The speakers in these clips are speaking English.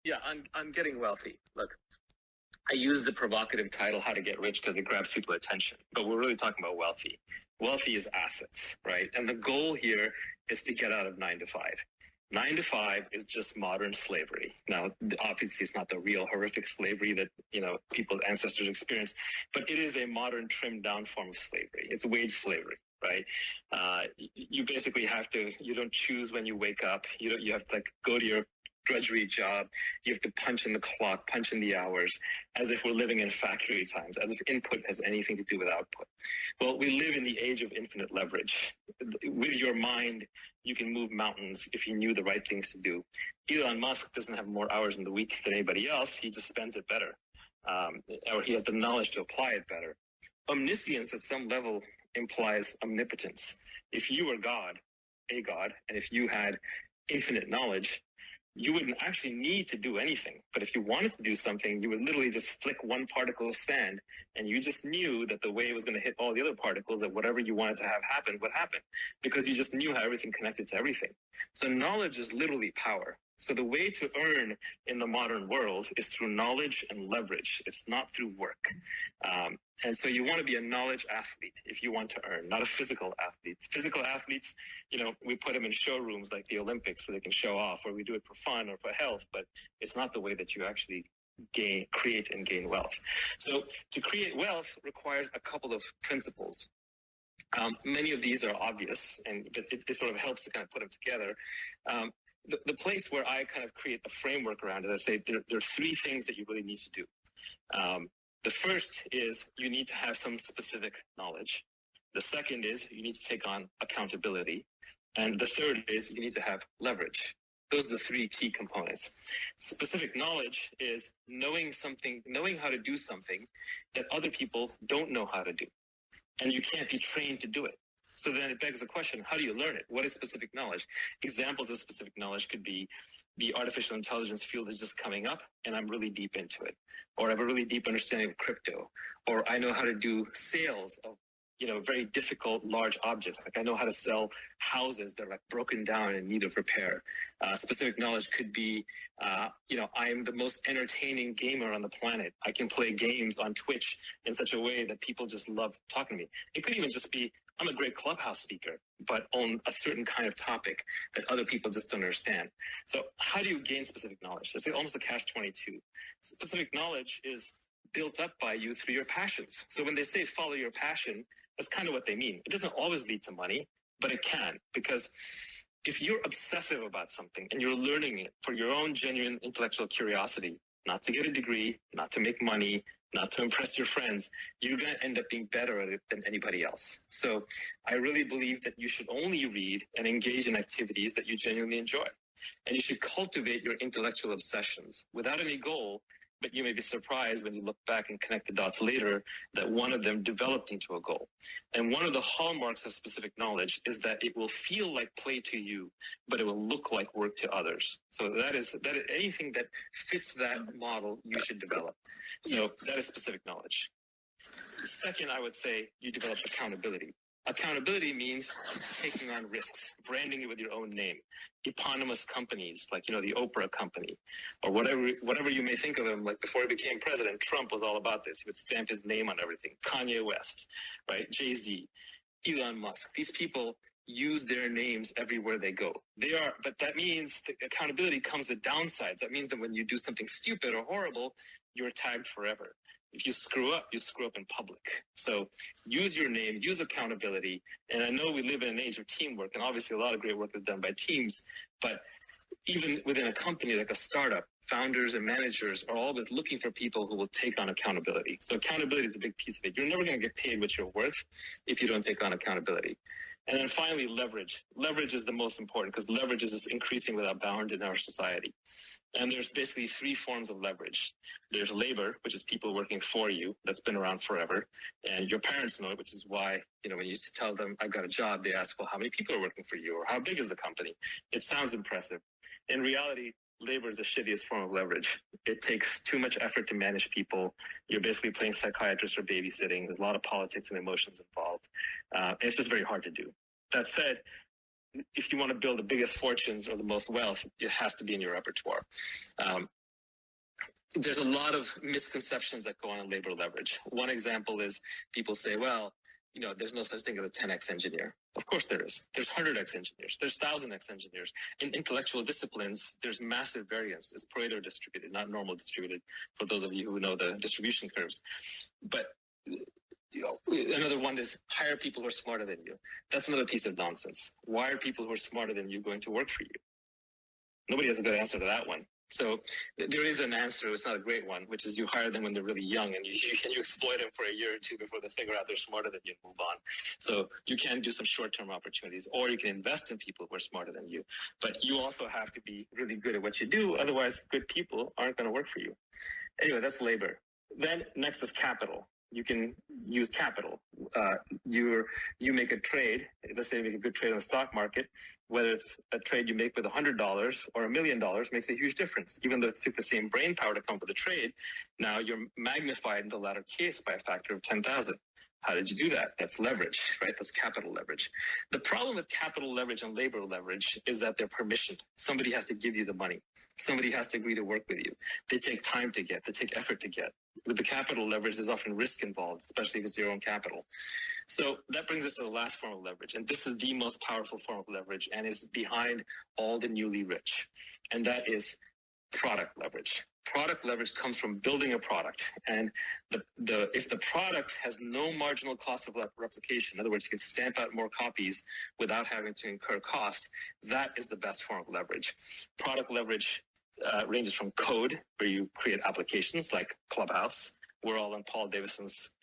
Yeah, I'm getting wealthy. Look, I use the provocative title "How to Get Rich" because it grabs people's attention, but we're really talking about wealthy. Wealthy is assets, right? And the goal here is to get out of 9 to 5. 9 to 5 is just modern slavery. Now, obviously, it's not the real horrific slavery that people's ancestors experienced, but it is a modern, trimmed down form of slavery. It's wage slavery, right? You basically you don't choose when you wake up. You have to go to your drudgery job. You have to punch in the clock, punch in the hours, as if we're living in factory times, as if input has anything to do with output. Well, we live in the age of infinite leverage. With your mind, you can move mountains if you knew the right things to do. Elon Musk doesn't have more hours in the week than anybody else. He just spends it better, or he has the knowledge to apply it better. Omniscience at some level implies omnipotence. If you were a God, and if you had infinite knowledge, you wouldn't actually need to do anything. But if you wanted to do something, you would literally just flick one particle of sand, and you just knew that the wave was going to hit all the other particles, that whatever you wanted to have happen would happen, because you just knew how everything connected to everything. So knowledge is literally power. So the way to earn in the modern world is through knowledge and leverage. It's not through work. And so you want to be a knowledge athlete if you want to earn, not a physical athlete. Physical athletes, we put them in showrooms like the Olympics so they can show off, or we do it for fun or for health, but it's not the way that you actually create and gain wealth. So to create wealth requires a couple of principles. Many of these are obvious, but it sort of helps to kind of put them together. The place where I kind of create a framework around it, I say there are three things that you really need to do. The first is you need to have some specific knowledge. The second is you need to take on accountability. And the third is you need to have leverage. Those are the three key components. Specific knowledge is knowing how to do something that other people don't know how to do. And you can't be trained to do it. So then it begs the question, how do you learn it? What is specific knowledge? Examples of specific knowledge could be the artificial intelligence field is just coming up and I'm really deep into it. Or I have a really deep understanding of crypto. Or I know how to do sales of very difficult, large objects. Like I know how to sell houses that are like broken down and in need of repair. Specific knowledge could be, I'm the most entertaining gamer on the planet. I can play games on Twitch in such a way that people just love talking to me. It could even just be, I'm a great Clubhouse speaker, but on a certain kind of topic that other people just don't understand. So how do you gain specific knowledge? It's almost a catch-22. Specific knowledge is built up by you through your passions. So when they say follow your passion, that's kind of what they mean. It doesn't always lead to money, but it can, because if you're obsessive about something and you're learning it for your own genuine intellectual curiosity, not to get a degree, not to make money, not to impress your friends, you're going to end up being better at it than anybody else. So I really believe that you should only read and engage in activities that you genuinely enjoy. And you should cultivate your intellectual obsessions without any goal, but you may be surprised when you look back and connect the dots later that one of them developed into a goal. And one of the hallmarks of specific knowledge is that it will feel like play to you, but it will look like work to others. So that is anything that fits that model, you should develop. So that is specific knowledge. Second, I would say you develop accountability. Accountability means taking on risks, branding it with your own name, eponymous companies like, the Oprah company or whatever you may think of him. Like before he became president, Trump was all about this. He would stamp his name on everything. Kanye West, right? Jay-Z, Elon Musk. These people use their names everywhere they go. But that means that accountability comes with downsides. That means that when you do something stupid or horrible, you're tagged forever. If you screw up in public. So use your name, use accountability. And I know we live in an age of teamwork, and obviously a lot of great work is done by teams. But even within a company like a startup, founders and managers are always looking for people who will take on accountability. So accountability is a big piece of it. You're never going to get paid what you're worth if you don't take on accountability. And then finally, leverage. Leverage is the most important because leverage is just increasing without bound in our society. And there's basically three forms of leverage. There's labor, which is people working for you. That's been around forever. And your parents know it, which is why, when you tell them, I got a job, they ask, well, how many people are working for you? Or how big is the company? It sounds impressive. In reality, labor is the shittiest form of leverage. It takes too much effort to manage people. You're basically playing psychiatrist or babysitting. There's a lot of politics and emotions involved. And it's just very hard to do. That said, if you want to build the biggest fortunes or the most wealth, it has to be in your repertoire. there's a lot of misconceptions that go on in labor leverage. One example is people say, well, there's no such thing as a 10x engineer. Of course there is. There's 100x engineers. There's 1000x engineers. In intellectual disciplines, there's massive variance. It's Pareto distributed, not normal distributed, for those of you who know the distribution curves. But another one is hire people who are smarter than you. That's another piece of nonsense. Why are people who are smarter than you going to work for you? Nobody has a good answer to that one. So there is an answer. It's not a great one, which is you hire them when they're really young and you exploit them for a year or two before they figure out they're smarter than you and move on. So you can do some short-term opportunities, or you can invest in people who are smarter than you. But you also have to be really good at what you do. Otherwise, good people aren't going to work for you. Anyway, that's labor. Then next is capital. You can use capital. You make a trade. Let's say you make a good trade on the stock market. Whether it's a trade you make with $100 or $1 million makes a huge difference. Even though it took the same brain power to come up with a trade, now you're magnified in the latter case by a factor of 10,000. How did you do that? That's leverage, right? That's capital leverage. The problem with capital leverage and labor leverage is that they're permissioned. Somebody has to give you the money. Somebody has to agree to work with you. They take time to get. They take effort to get. With the capital leverage, there's often risk involved, especially if it's your own capital. So that brings us to the last form of leverage. And this is the most powerful form of leverage and is behind all the newly rich. And that is product leverage. Product leverage comes from building a product. And if the product has no marginal cost of replication, in other words, you can stamp out more copies without having to incur costs, that is the best form of leverage. Product leverage ranges from code, where you create applications like Clubhouse. We're all on Paul Davison's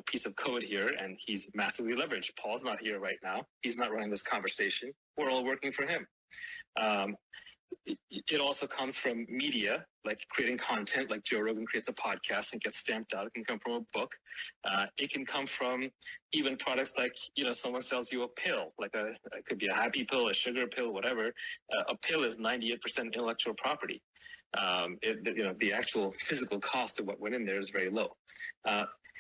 piece of code here, and he's massively leveraged. Paul's not here right now. He's not running this conversation. We're all working for him. It also comes from media, like creating content, like Joe Rogan creates a podcast and gets stamped out. It can come from a book. It can come from even products like, someone sells you a pill, it could be a happy pill, a sugar pill, whatever. A pill is 98% intellectual property. The actual physical cost of what went in there is very low.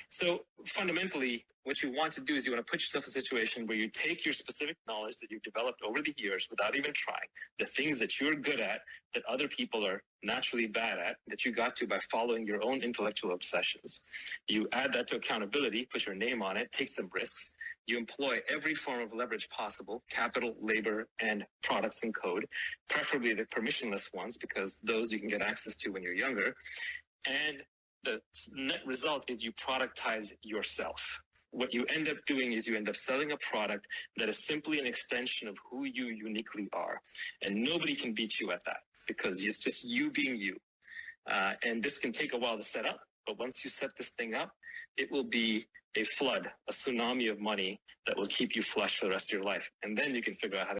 So fundamentally, what you want to do is you want to put yourself in a situation where you take your specific knowledge that you've developed over the years without even trying, the things that you're good at, that other people are naturally bad at, that you got to by following your own intellectual obsessions. You add that to accountability, put your name on it, take some risks. You employ every form of leverage possible, capital, labor, and products and code, preferably the permissionless ones, because those you can get access to when you're younger. And the net result is you productize yourself. What you end up doing is you end up selling a product that is simply an extension of who you uniquely are. And nobody can beat you at that because it's just you being you. And this can take a while to set up, but once you set this thing up, it will be a flood, a tsunami of money that will keep you flush for the rest of your life. And then you can figure out how to